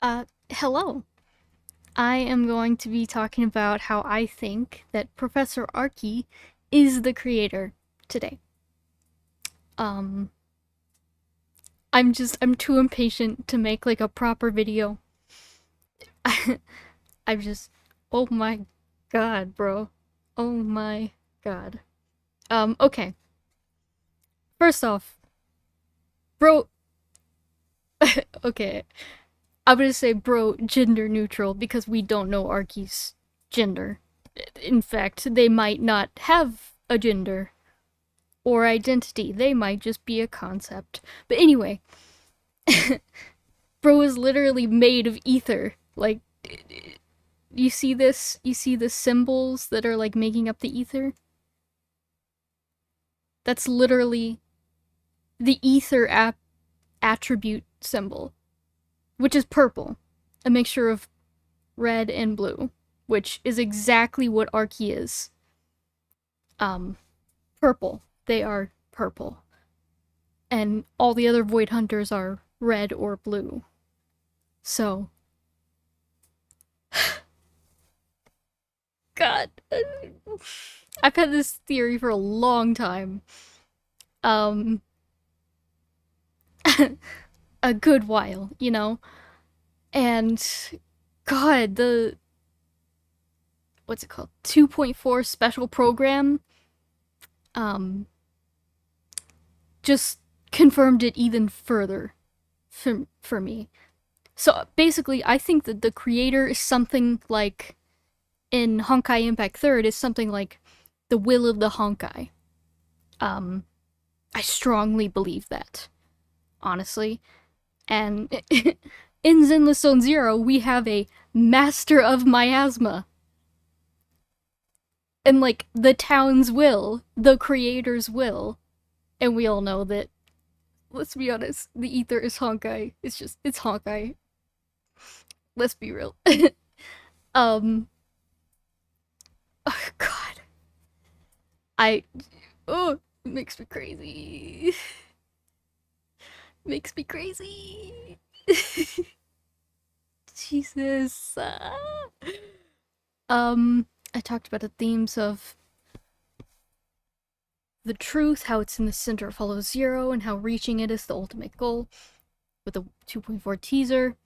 Hello. I am going to be talking about how I think that Professor Archie is the creator today. Um, I'm too impatient to make like a proper video. I'm just, oh my god, bro. Oh my god. Okay. First off, bro, okay. I'm gonna say bro gender neutral because we don't know Archie's gender. In fact, they might not have a gender or identity. They might just be a concept. But anyway, bro is literally made of ether. Like, you see this? You see the symbols that are like making up the ether? That's literally the ether attribute symbol, which is purple, a mixture of red and blue, which is exactly what Archie is. Um, Purple. They are purple. And all the other Void Hunters are red or blue. So, God, I've had this theory for a long time. Um, a good while, you know? And, God, the, what's it called? 2.4 special program, um, just confirmed it even further for me. So basically, I think that the creator is something like in Honkai Impact Third is something like the will of the Honkai. Um, I strongly believe that, honestly. And in Zenless Zone Zero, we have a master of miasma. And like the town's will, the creator's will. And we all know that, let's be honest, the ether is Honkai. It's Honkai. Let's be real. um, oh god. I, oh, it makes me crazy. Makes me crazy. Jesus. I talked about the themes of the truth, how it's in the center of Hollow Zero, and how reaching it is the ultimate goal. With the 2.4 teaser,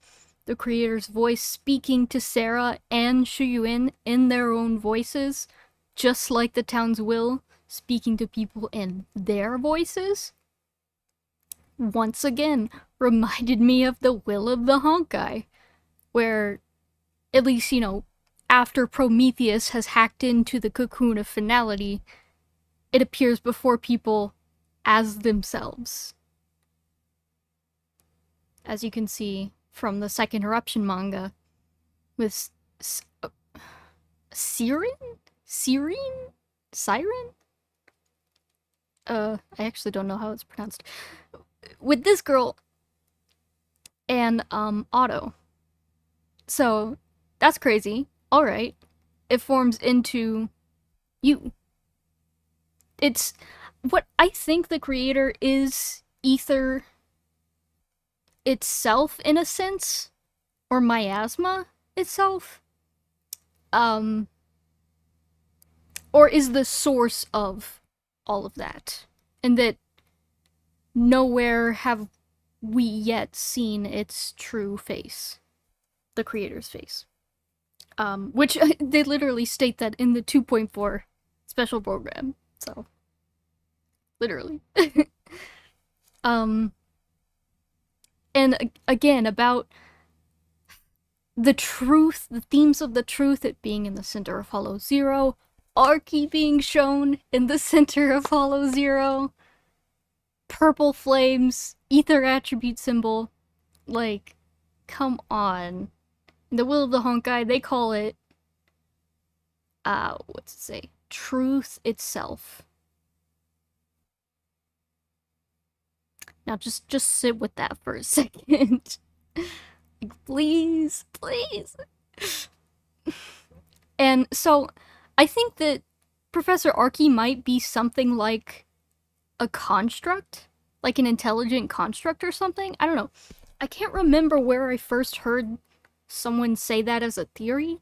the creator's voice speaking to Sarah and Shuyuin in their own voices, just like the town's will, speaking to people in their voices, once again reminded me of the will of the Honkai, where, at least, you know, after Prometheus has hacked into the cocoon of finality, it appears before people as themselves. As you can see from the Second Eruption manga, with Siren? Siren? Siren? I actually don't know how it's pronounced. With this girl and, Otto. So, that's crazy. Alright. It forms into you. It's what I think the creator is ether itself in a sense, or miasma itself. Um, or is the source of all of that. And that nowhere have we yet seen its true face. The creator's face. Which they literally state that in the 2.4 special program. So, literally. um, and again, about the truth, the themes of the truth, it being in the center of Hollow Zero, Archie being shown in the center of Hollow Zero, purple flames, ether attribute symbol, like, come on. In the will of the Honkai, they call it, what's it say? Truth itself. Now just sit with that for a second. Like, please, please. And so, I think that Professor Archie might be something like a construct, like an intelligent construct or something. I don't know. I can't remember where I first heard someone say that as a theory.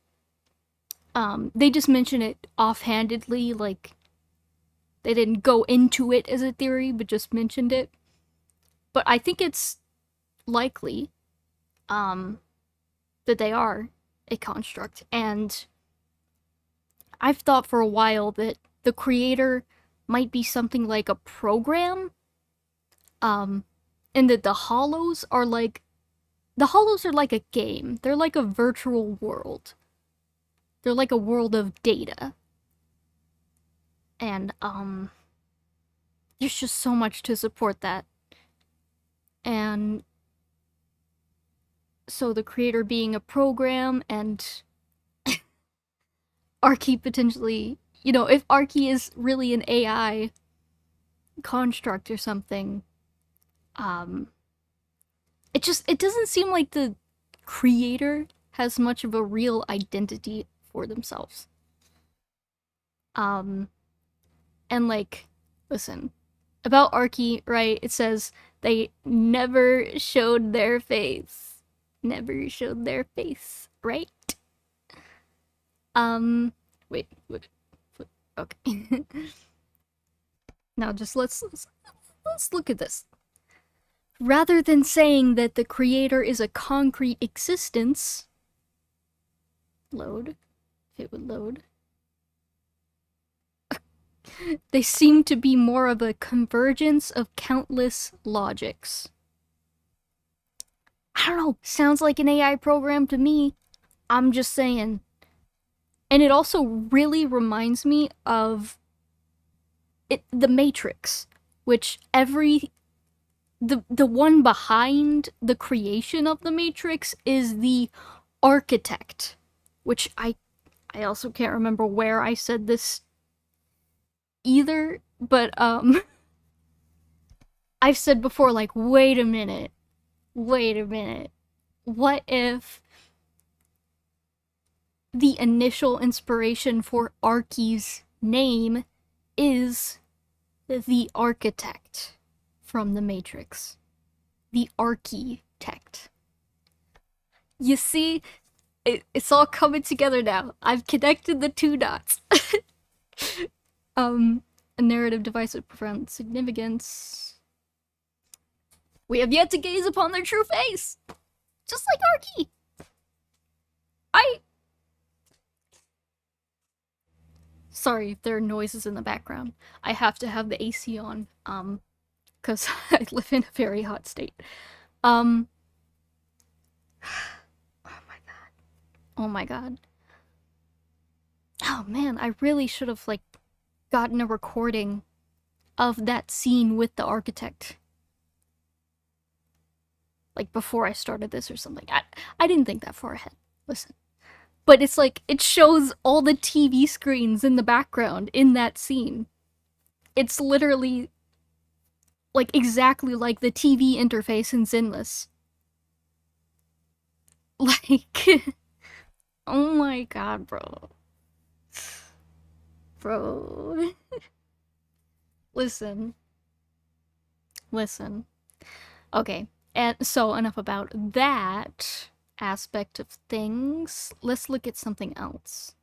They just mention it offhandedly, like they didn't go into it as a theory, but just mentioned it. But I think it's likely that they are a construct, and I've thought for a while that the creator might be something like a program, and that the hollows are like a game. They're like a virtual world. They're like a world of data. And there's just so much to support that. And so the creator being a program, and Arche potentially, if Arche is really an AI construct or something, it doesn't seem like the creator has much of a real identity for themselves. And like, listen, about Arche, right? It says they never showed their face. Never showed their face, right? Wait, okay. Now just let's look at this. Rather than saying that the creator is a concrete existence, load, if it would load, they seem to be more of a convergence of countless logics. I don't know, sounds like an AI program to me. I'm just saying. And it also really reminds me of The Matrix, which the one behind the creation of the Matrix is the architect, which I also can't remember where I said this either, but I've said before, like, wait a minute, what if the initial inspiration for Arche's name is the architect from the Matrix? The architect. You see, it's all coming together now. I've connected the two dots. A narrative device of profound significance. We have yet to gaze upon their true face, just like Arche. Sorry if there are noises in the background. I have to have the AC on, because I live in a very hot state. Oh my god. Oh my god. Oh man, I really should have, like, gotten a recording of that scene with the architect. Like, before I started this or something. I didn't think that far ahead. Listen. But it's like, it shows all the TV screens in the background in that scene. It's literally, like, exactly like the TV interface in Zenless. Like, oh my god, bro. Bro. Listen. Okay, and so enough about that aspect of things. Let's look at something else.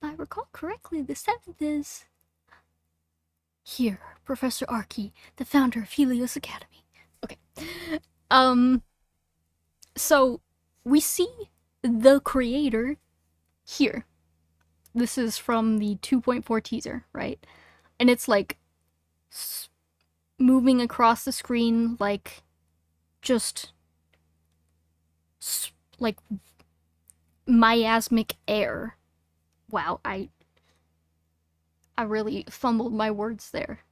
If I recall correctly, the 7th is here, Professor Arche, the founder of Helios Academy. Okay. So we see the creator here. This is from the 2.4 teaser, right? And it's like moving across the screen, like just like miasmic air. Wow, I really fumbled my words there.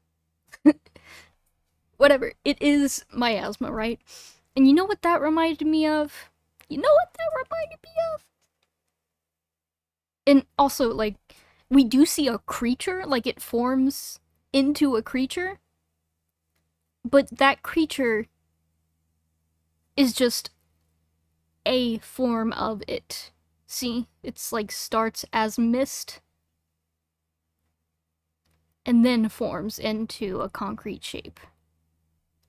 Whatever, it is miasma, right? And you know what that reminded me of? And also, like, we do see a creature, like it forms into a creature, but that creature is just a form of it. See? It's like starts as mist and then forms into a concrete shape.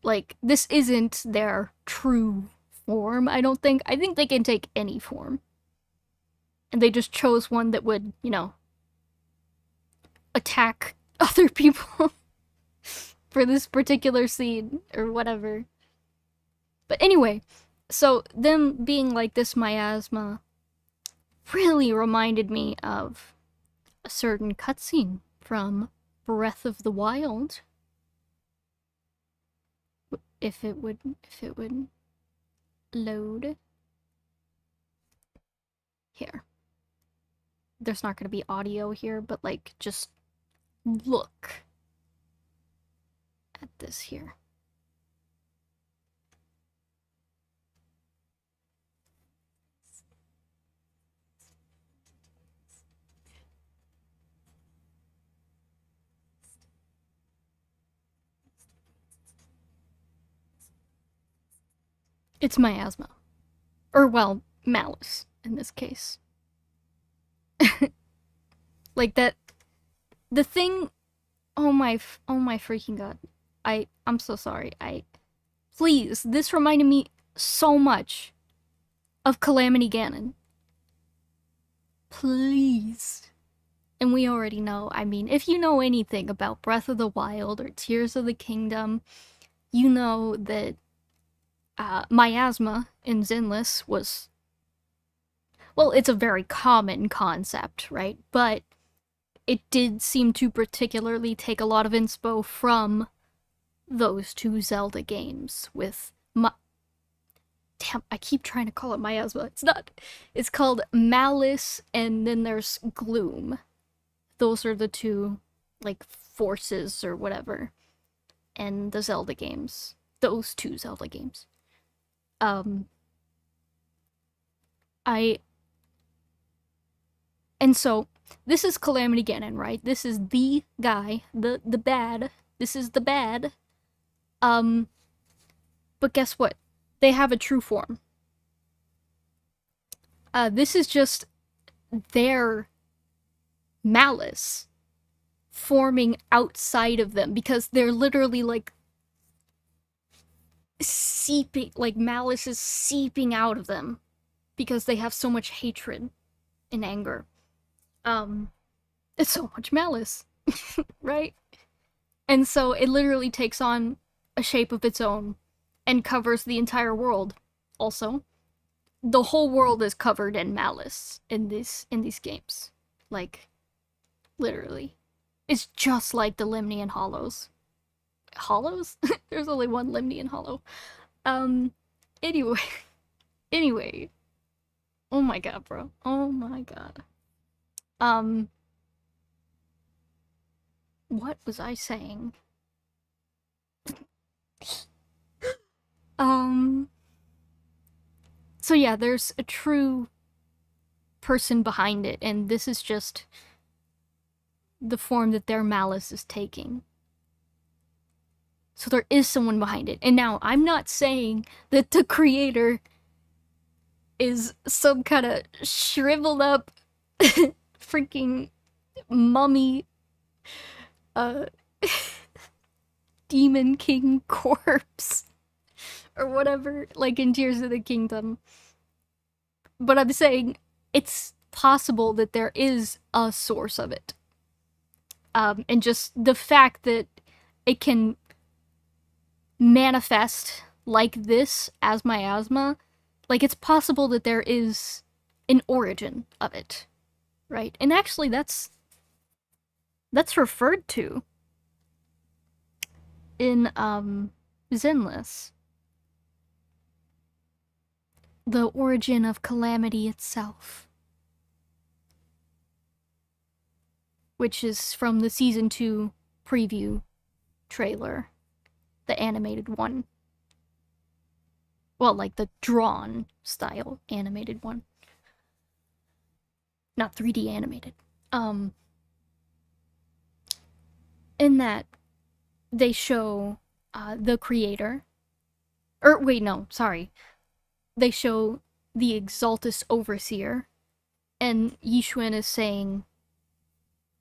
Like, this isn't their true form, I don't think. I think they can take any form. And they just chose one that would, you know, attack other people for this particular scene or whatever. But anyway, so them being like this miasma really reminded me of a certain cutscene from Breath of the Wild. If it would load. Here. There's not gonna be audio here, but like just look at this here. It's miasma. Or, well, malice, in this case. Like that... The thing... Oh my freaking god. I'm so sorry. Please, this reminded me so much of Calamity Ganon. Please. And we already know, I mean, if you know anything about Breath of the Wild or Tears of the Kingdom, you know that miasma in Zenless was... Well, it's a very common concept, right? But it did seem to particularly take a lot of inspo from those two Zelda games with... Damn, I keep trying to call it miasma. It's not. It's called Malice, and then there's Gloom. Those are the two, like, forces or whatever in the Zelda games. Those two Zelda games. And so, this is Calamity Ganon, right? This is the guy, the bad. This is the bad. But guess what? They have a true form. This is just their malice forming outside of them, because they're literally, like, seeping, like, malice is seeping out of them because they have so much hatred and anger. It's so much malice, right? And so it literally takes on a shape of its own and covers the entire world. Also, the whole world is covered in malice in these games. Like, literally. It's just like the Limnian Hollows. Hollows? There's only one Limnian Hollow. Anyway. Oh my god, bro. Oh my god. What was I saying? So yeah, there's a true person behind it, and this is just the form that their malice is taking. So there is someone behind it. And now, I'm not saying that the creator is some kind of shriveled up freaking mummy demon king corpse or whatever, like in Tears of the Kingdom. But I'm saying it's possible that there is a source of it. And just the fact that it can manifest like this as miasma, like, it's possible that there is an origin of it, right? And actually that's referred to in Zenless. The origin of calamity itself, which is from the Season 2 preview trailer, the animated one. Well, like the drawn style animated one. Not 3D animated. In that, they show the creator. Wait, no, sorry. They show the Exaltus Overseer, and Yixuan is saying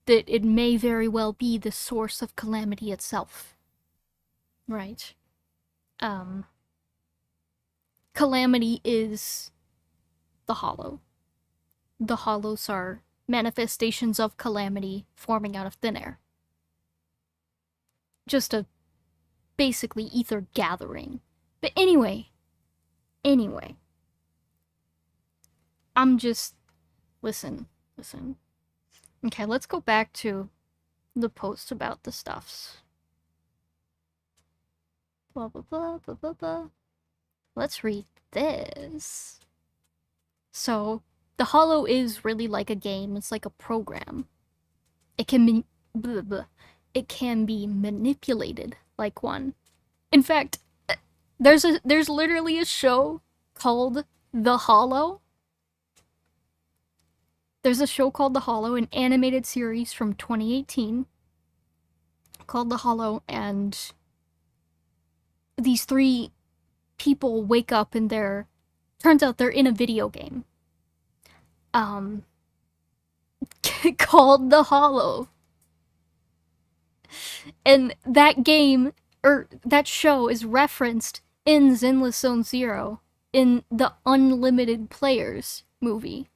that it may very well be the source of calamity itself. Right. Calamity is the hollow. The hollows are manifestations of calamity forming out of thin air. Just a basically ether gathering. But anyway, I'm just listen. Okay, let's go back to the post about the stuffs. Blah blah blah blah blah blah. Let's read this. So, the hollow is really like a game. It's like a program. It can be blah, blah. It can be manipulated like one. In fact, there's literally a show called The Hollow. There's a show called The Hollow, an animated series from 2018 called The Hollow, and these three people wake up and turns out they're in a video game. Called The Hollow. And that game, or that show, is referenced in Zenless Zone Zero in the Unlimited Players movie.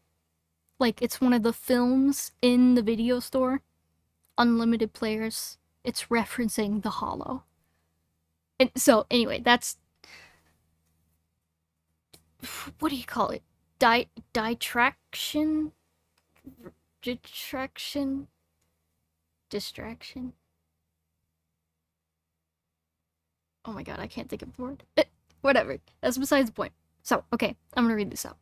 Like, it's one of the films in the video store. Unlimited Players. It's referencing The Hollow. And so, anyway, that's... What do you call it? Distraction? Oh my god, I can't think of the word. Whatever. That's besides the point. So, okay, I'm gonna read this out.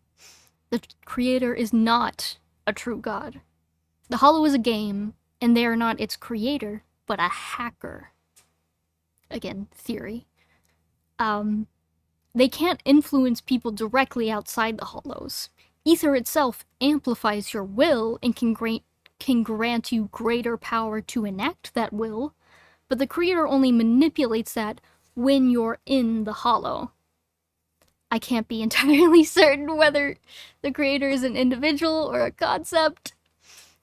The creator is not a true god. The Hollow is a game, and they are not its creator, but a hacker. Again, theory. They can't influence people directly outside the Hollows. Ether itself amplifies your will and can grant you greater power to enact that will, but the creator only manipulates that when you're in the Hollow. I can't be entirely certain whether the creator is an individual or a concept,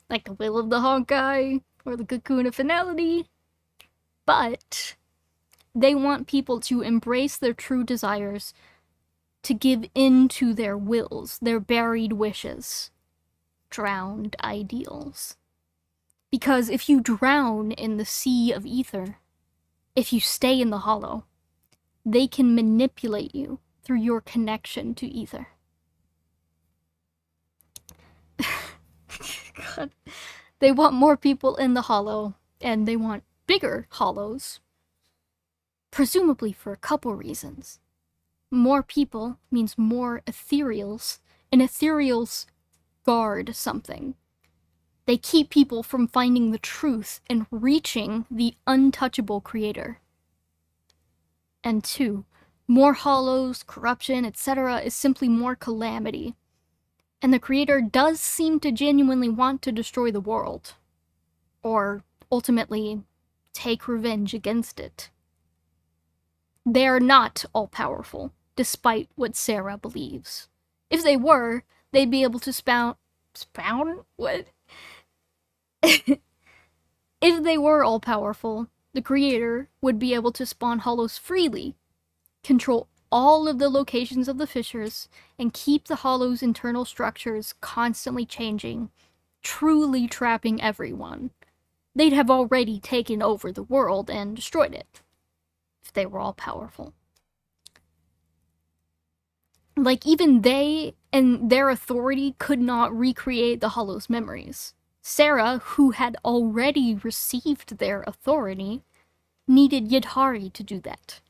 like the will of the Honkai or the cocoon of finality, but they want people to embrace their true desires, to give in to their wills, their buried wishes, drowned ideals. Because if you drown in the sea of ether, if you stay in the Hollow, they can manipulate you through your connection to ether. God. They want more people in the Hollow, and they want bigger Hollows. Presumably for a couple reasons. More people means more ethereals, and ethereals guard something. They keep people from finding the truth and reaching the untouchable creator. And 2, more hollows, corruption, etc. is simply more calamity. And the creator does seem to genuinely want to destroy the world. Or, ultimately, take revenge against it. They are not all-powerful, despite what Sarah believes. If they were, they'd be able to spawn? What? If they were all-powerful, the creator would be able to spawn hollows freely, control all of the locations of the fissures, and keep the hollows' internal structures constantly changing, truly trapping everyone. They'd have already taken over the world and destroyed it, if they were all-powerful. Like, even they and their authority could not recreate the Hollow's memories. Sarah, who had already received their authority, needed Yadhari to do that.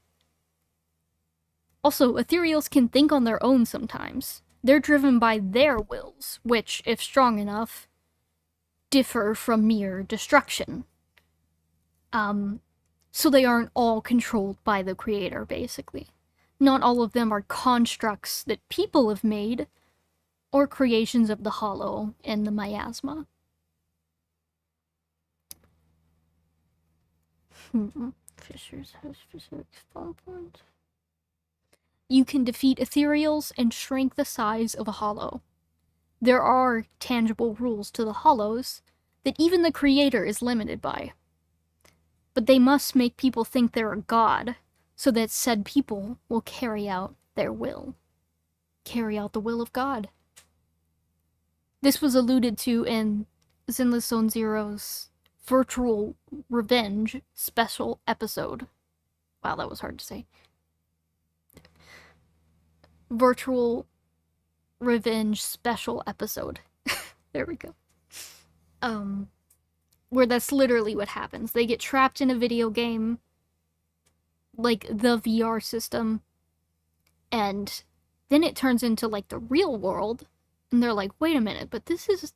Also, ethereals can think on their own sometimes. They're driven by their wills, which, if strong enough, differ from mere destruction. So they aren't all controlled by the creator, basically. Not all of them are constructs that people have made, or creations of the Hollow and the miasma. Fissures have specific spawn points. You can defeat ethereals and shrink the size of a Hollow. There are tangible rules to the Hollows that even the creator is limited by. But they must make people think they're a god, so that said people will carry out their will. carry out the will of God. This was alluded to in Zenless Zone Zero's Virtual Revenge special episode. Wow, that was hard to say. Virtual Revenge special episode. There we go. Where that's literally what happens. They get trapped in a video game, like the VR system, and then it turns into like the real world, and they're like, wait a minute, but this is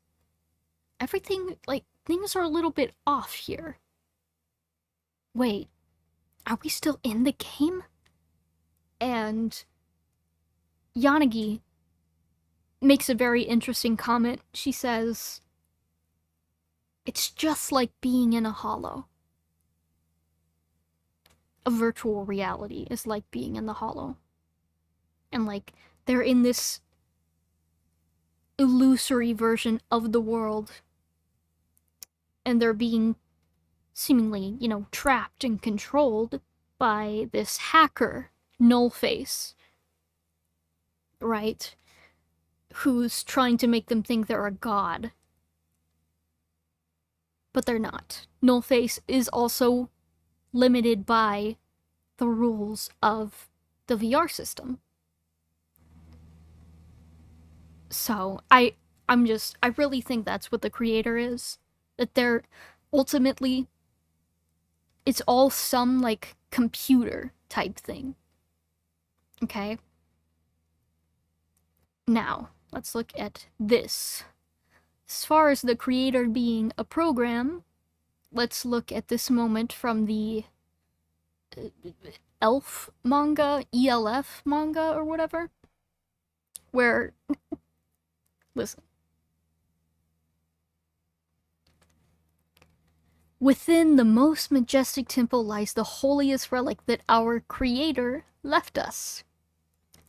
everything, like, things are a little bit off here. Wait, are we still in the game? And Yanagi makes a very interesting comment. She says, it's just like being in a hollow. A virtual reality is like being in the hollow. And like, they're in this illusory version of the world. And they're being seemingly, you know, trapped and controlled by this hacker, Nullface. Right? Who's trying to make them think they're a god. But they're not. Nullface is also limited by the rules of the VR system. So, I really think that's what the creator is. That they're ultimately, it's all some, like, computer type thing. Okay? Now, let's look at this. As far as the creator being a program, let's look at this moment from the ELF manga, ELF manga, or whatever. Where, listen. Within the most majestic temple lies the holiest relic that our creator left us.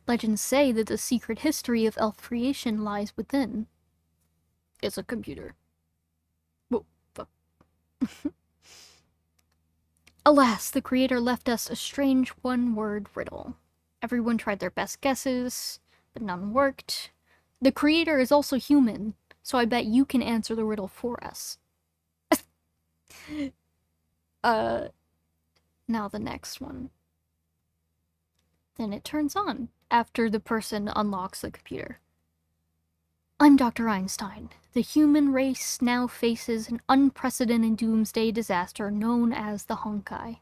Legends say that the secret history of elf creation lies within. It's a computer. Whoa, fuck. Alas, the creator left us a strange one-word riddle. Everyone tried their best guesses, but none worked. The creator is also human, so I bet you can answer the riddle for us. Now the next one. Then it turns on after the person unlocks the computer. I'm Dr. Einstein. The human race now faces an unprecedented doomsday disaster known as the Honkai.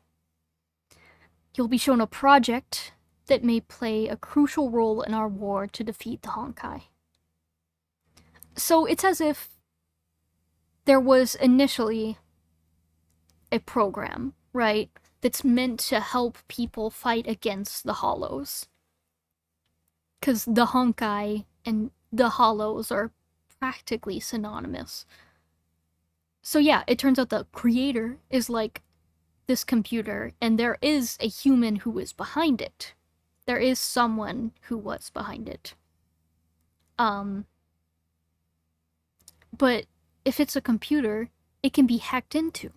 You'll be shown a project that may play a crucial role in our war to defeat the Honkai. So it's as if there was initially a program, right, that's meant to help people fight against the Hollows. Because the Honkai and the Hollows are practically synonymous. So yeah, it turns out the creator is like this computer, and there is a human who is behind it. There is someone who was behind it. But if it's a computer, it can be hacked into.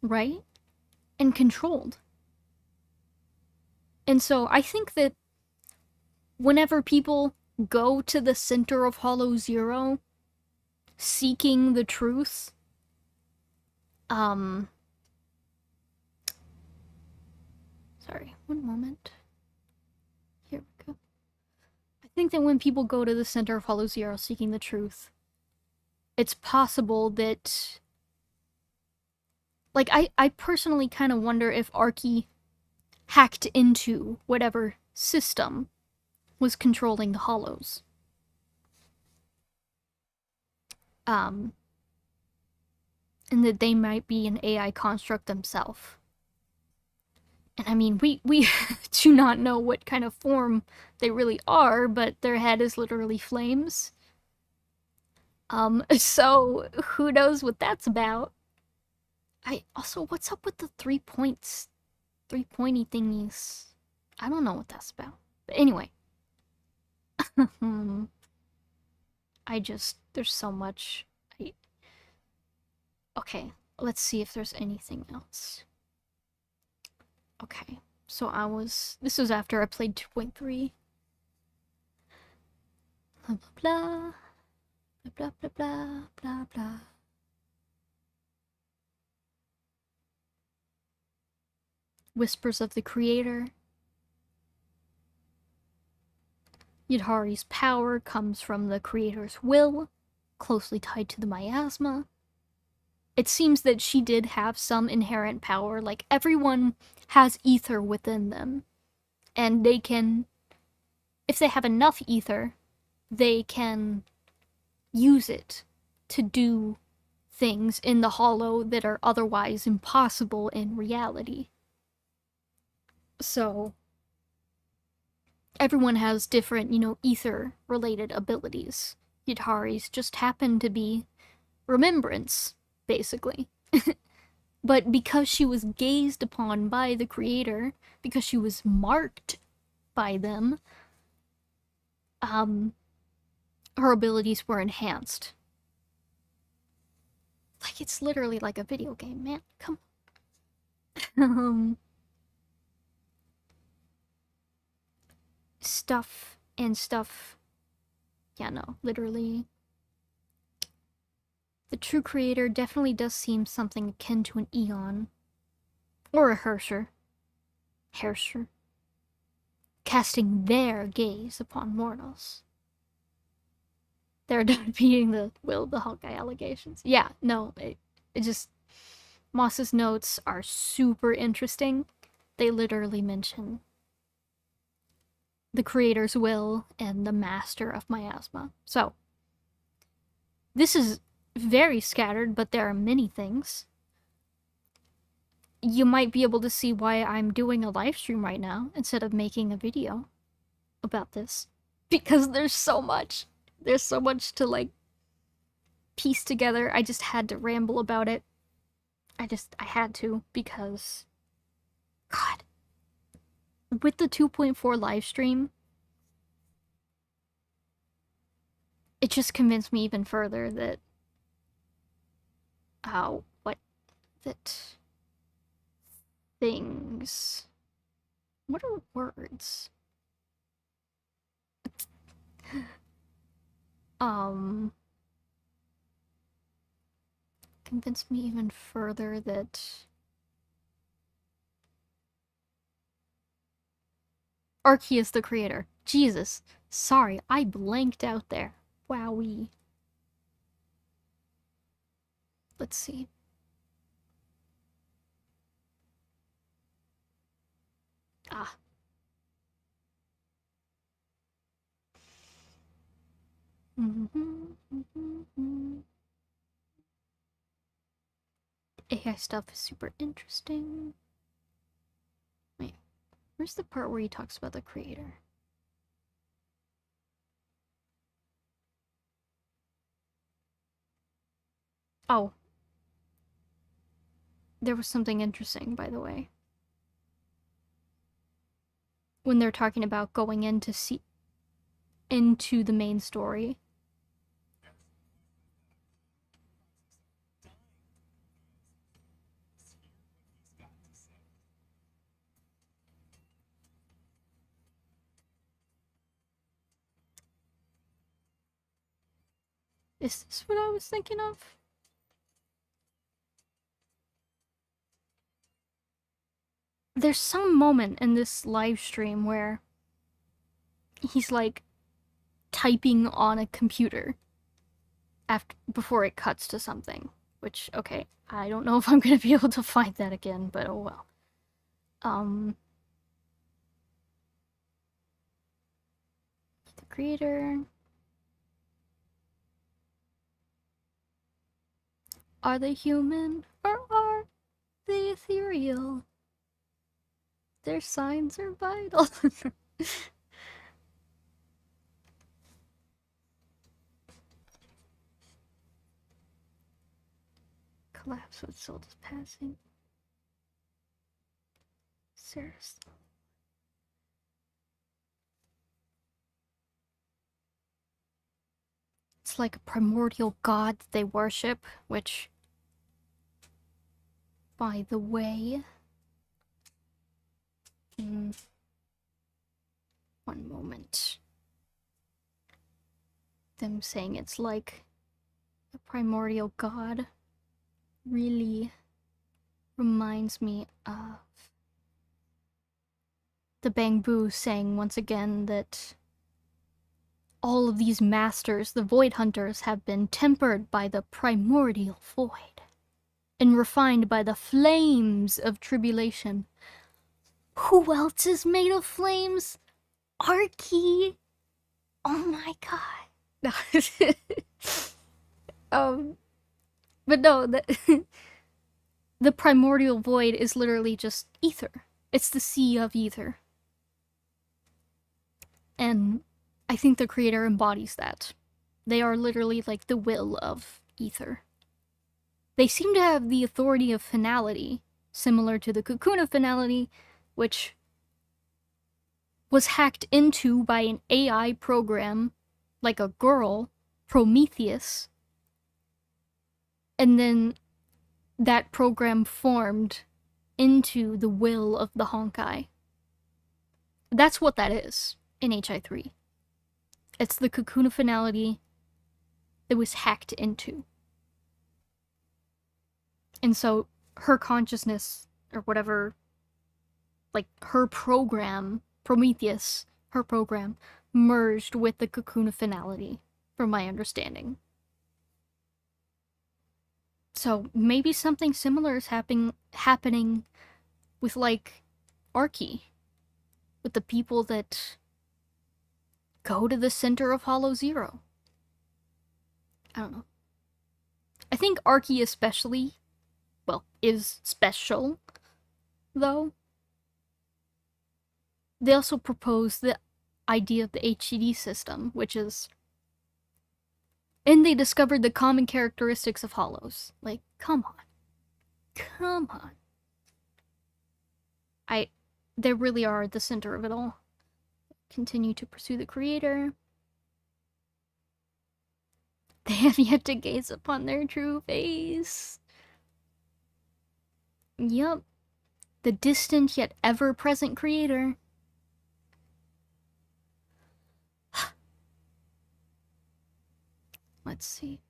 Right? And controlled. And so I think that whenever people go to the center of Hollow Zero, seeking the truth, sorry, one moment. Here we go. I think that when people go to the center of Hollow Zero seeking the truth, it's possible that, like, I personally kind of wonder if Arche hacked into whatever system was controlling the Hollows. And that they might be an AI construct themselves. And I mean, we do not know what kind of form they really are, but their head is literally flames. So who knows what that's about? What's up with the 3 points? 3 pointy thingies. I don't know what that's about. But anyway. There's so much. Okay, let's see if there's anything else. Okay, so this was after I played 2.3. Blah blah blah blah blah blah blah blah. Whispers of the Creator. Yudhari's power comes from the Creator's will, closely tied to the miasma. It seems that she did have some inherent power, like everyone has ether within them, and they can, if they have enough ether, they can use it to do things in the hollow that are otherwise impossible in reality. So, everyone has different, ether-related abilities. Yudhari's just happen to be remembrance, basically. But because she was gazed upon by the Creator, because she was marked by them, her abilities were enhanced. Like, it's literally like a video game, man. Come on. Stuff and stuff. Yeah, no, literally. The true Creator definitely does seem something akin to an Eon. Or a Hersher. Casting their gaze upon mortals. They're defeating the will of the Hawkeye allegations. Yeah, no, it just... Moss's notes are super interesting. They literally mention the Creator's will and the Master of Miasma. So, this is very scattered, but there are many things. You might be able to see why I'm doing a live stream right now instead of making a video about this. Because there's so much. There's so much to, like, piece together. I just had to ramble about it. I had to, because... God. With the 2.4 live stream, it just convinced me even further that... that... things... What are words? Convinced me even further that... Arche is the Creator. Jesus. Sorry, I blanked out there. Wowee. Let's see. Ah. AI stuff is super interesting. Wait, where's the part where he talks about the Creator? Oh. There was something interesting, by the way. When they're talking about going into the main story. Is this what I was thinking of? There's some moment in this live stream where he's like typing on a computer before it cuts to something, which, okay, I don't know if I'm gonna be able to find that again, but oh well. The Creator. Are they human or are they ethereal? Their signs are vital. Collapse with soul is passing. Sarah's. It's like a primordial god that they worship, which, by the way... One moment. them saying it's like a primordial god really reminds me of the Bangbu saying once again that all of these masters, the Void Hunters, have been tempered by the primordial void and refined by the flames of tribulation. Who else is made of flames? Arche! Oh my god. But no, the primordial void is literally just ether. It's the sea of ether. And I think the creator embodies that. They are literally like the will of ether. They seem to have the authority of finality, similar to the cocoon of finality, which was hacked into by an AI program, like a girl, Prometheus, and then that program formed into the will of the Honkai. That's what that is in HI3. It's the cocoon of finality that was hacked into. And so her consciousness, or whatever, like her program, Prometheus, her program, merged with the cocoon of finality, from my understanding. So maybe something similar is happening with, like, Arche, with the people that go to the center of Hollow Zero. I don't know. I think Arche especially, well, is special, though. They also propose the idea of the HCD system, which is... And they discovered the common characteristics of hollows. Like, come on. Come on. They really are at the center of it all. Continue to pursue the creator. They have yet to gaze upon their true face. Yup. The distant yet ever-present creator. Let's see.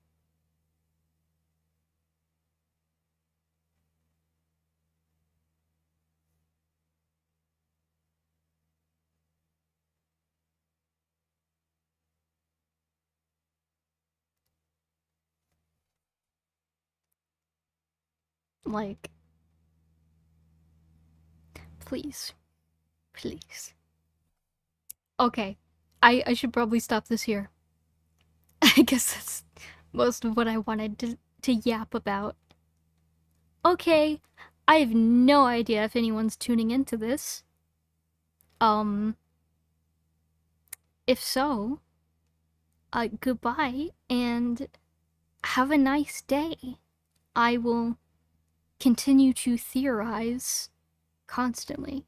Like, please. Please. Okay. I should probably stop this here. I guess that's most of what I wanted to yap about. Okay. I have no idea if anyone's tuning into this. If so, goodbye and have a nice day. I will continue to theorize constantly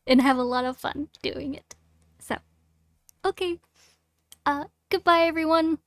and have a lot of fun doing it. So, okay. Goodbye everyone.